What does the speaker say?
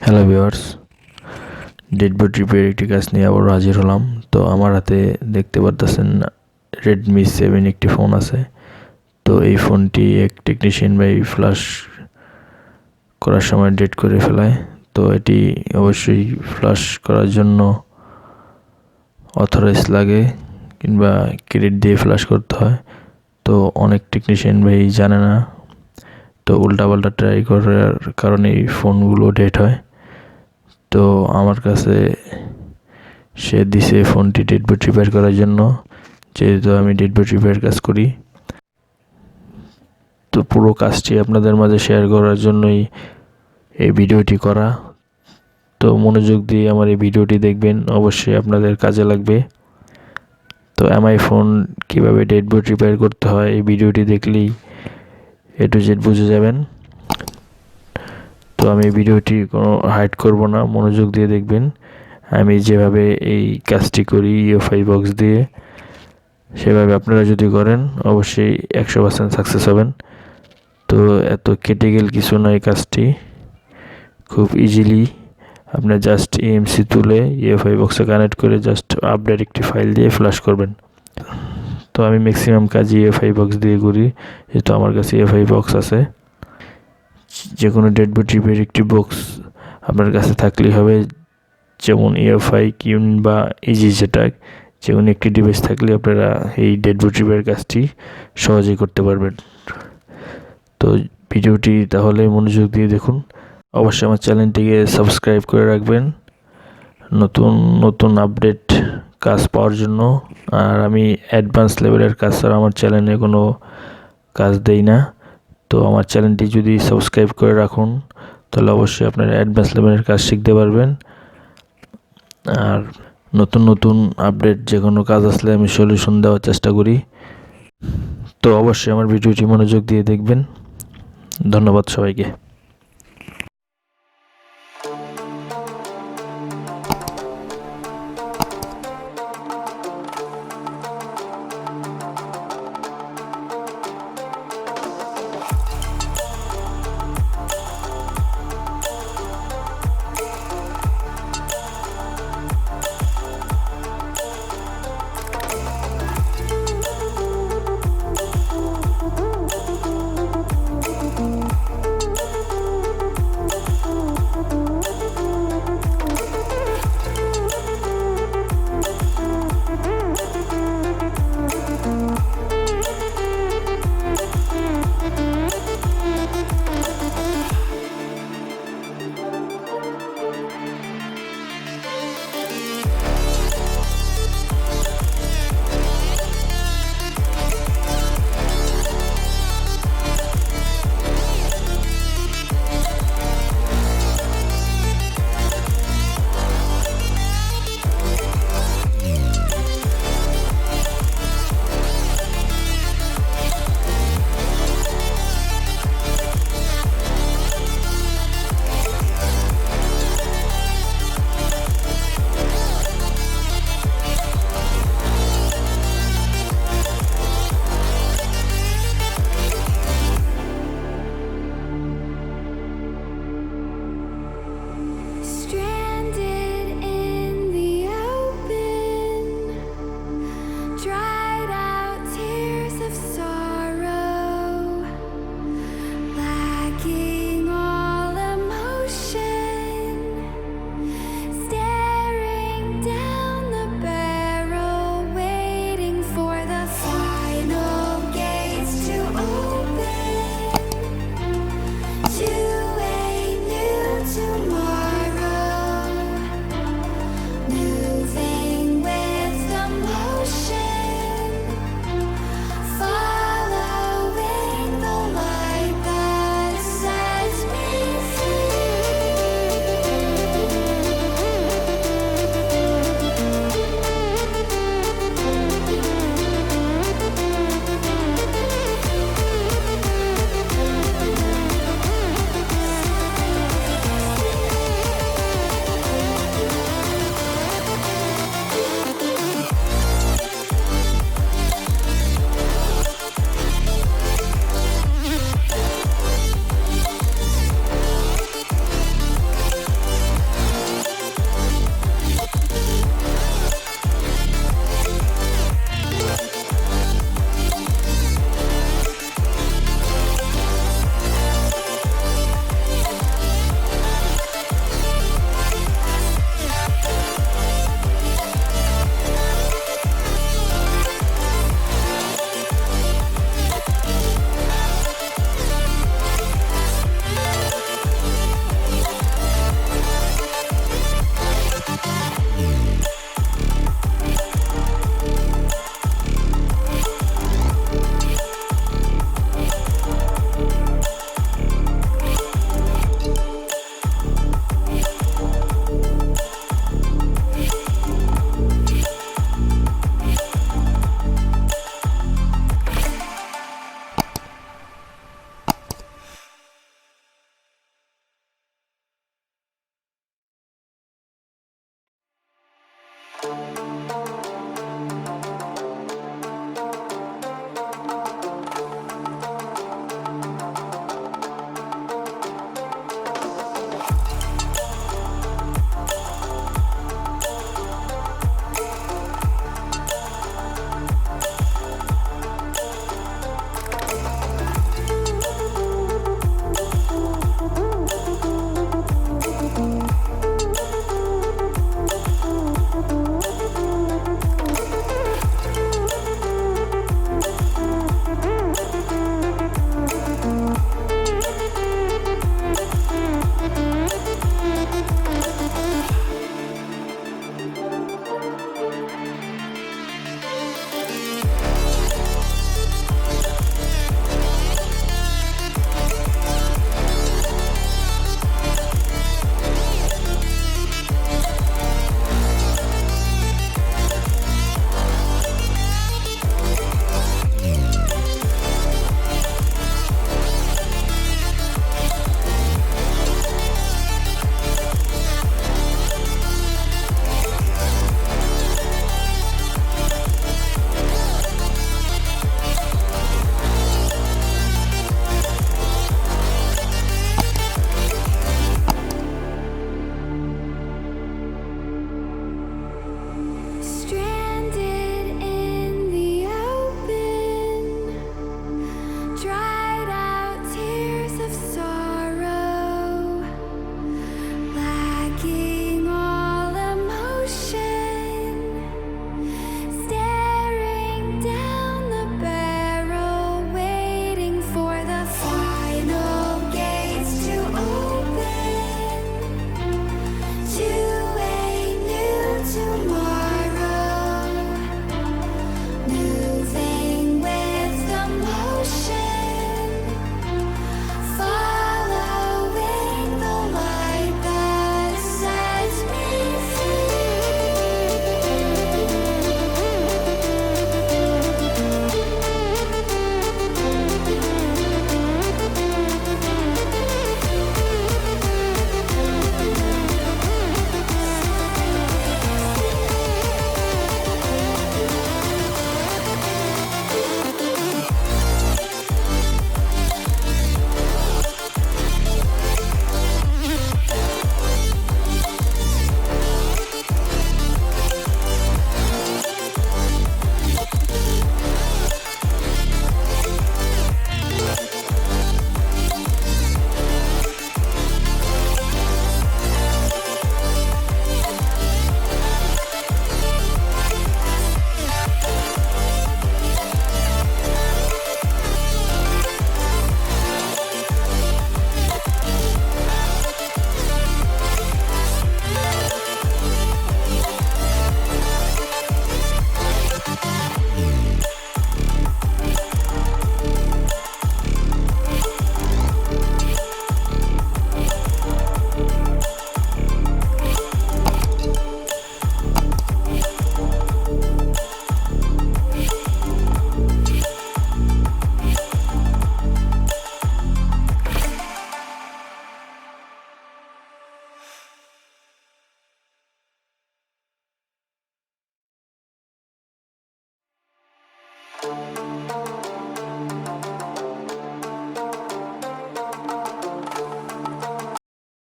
Hello viewers, ডেডবোর্ড repair একটি কাজ নিয়ে আবার হাজির হলাম। তো আমার হাতে দেখতে পারতেছেন Redmi 7 একটি ফোন আছে। তো এই ফোনটি এক টেকনিশিয়ান ভাই ফ্লাশ করার সময় ডেড করে ফেলায়। তো এটি অবশ্যই ফ্লাশ করার জন্য অথরাইজ লাগে কিংবা ক্রেডিট দিয়ে ফ্লাশ করতে হয়। তো অনেক টেকনিশিয়ান ভাই জানে না, তো উল্টাপাল্টা ট্রাই করার কারণে এই ফোনগুলো ডেড হয়। তো আমার কাছে সে দিছে ফোনটি ডেডবোর্ড রিপেয়ার করার জন্য, যেহেতু আমি ডেডবোর্ড রিপেয়ার কাজ করি। তো পুরো কাজটি আপনাদের মাঝে শেয়ার করার জন্যই এই ভিডিওটি করা। তো মনোযোগ দিয়ে আমার এই ভিডিওটি দেখবেন, অবশ্যই আপনাদের কাজে লাগবে। তো এমআই ফোন কীভাবে ডেডবোর্ড রিপেয়ার করতে হয় এই ভিডিওটি দেখলেই A to Z বুঝে যাবেন। তো আমি ভিডিওটি কোনো হাইড করব না, মনোযোগ দিয়ে দেখবেন। আমি যেভাবে এই কাজটি করি UFI বক্স দিয়ে, সেভাবে আপনারা যদি করেন অবশ্যই 100% সাকসেস হবেন। তো এত ক্রিটিক্যাল কিছু নয়, কাজটি খুব ইজিলি আপনার জাস্ট Emmc তুলে UFI বক্সে কানেক্ট করে জাস্ট আপডেট একটি ফাইল দিয়ে ফ্ল্যাশ করবেন। তো আমি ম্যাক্সিমাম কাজ UFI বক্স দিয়ে করি, যেহেতু আমার কাছে UFI বক্স আছে। যে কোনো ডেডবোর্ড রিপেয়ার একটি বক্স আপনার কাছে থাকলেই হবে, যেমন UFI কিংবা যেটা যে কোনো একটি ডিভাইস থাকলে আপনারা এই ডেডবোর্ড রিপেয়ার কাজটি সহজেই করতে পারবেন। তো ভিডিওটি তাহলে মনোযোগ দিয়ে দেখুন। অবশ্যই আমার চ্যানেলটিকে সাবস্ক্রাইব করে রাখবেন নতুন নতুন আপডেট কাজ পাওয়ার জন্য। আর আমি অ্যাডভান্স লেভেলের কাজ ছাড়া আমার চ্যানেলে কোনো কাজ দেই না। তো আমার চ্যানেলটি যদি সাবস্ক্রাইব করে রাখুন তাহলে অবশ্যই আপনারা অ্যাডভান্স লেভেলের কাজ শিখতে পারবেন। আর নতুন নতুন আপডেট যে কোনো কাজ আসলে আমি সলিউশন দেওয়ার চেষ্টা করি। তো অবশ্যই আমার ভিডিওটি মনোযোগ দিয়ে দেখবেন। ধন্যবাদ সবাইকে।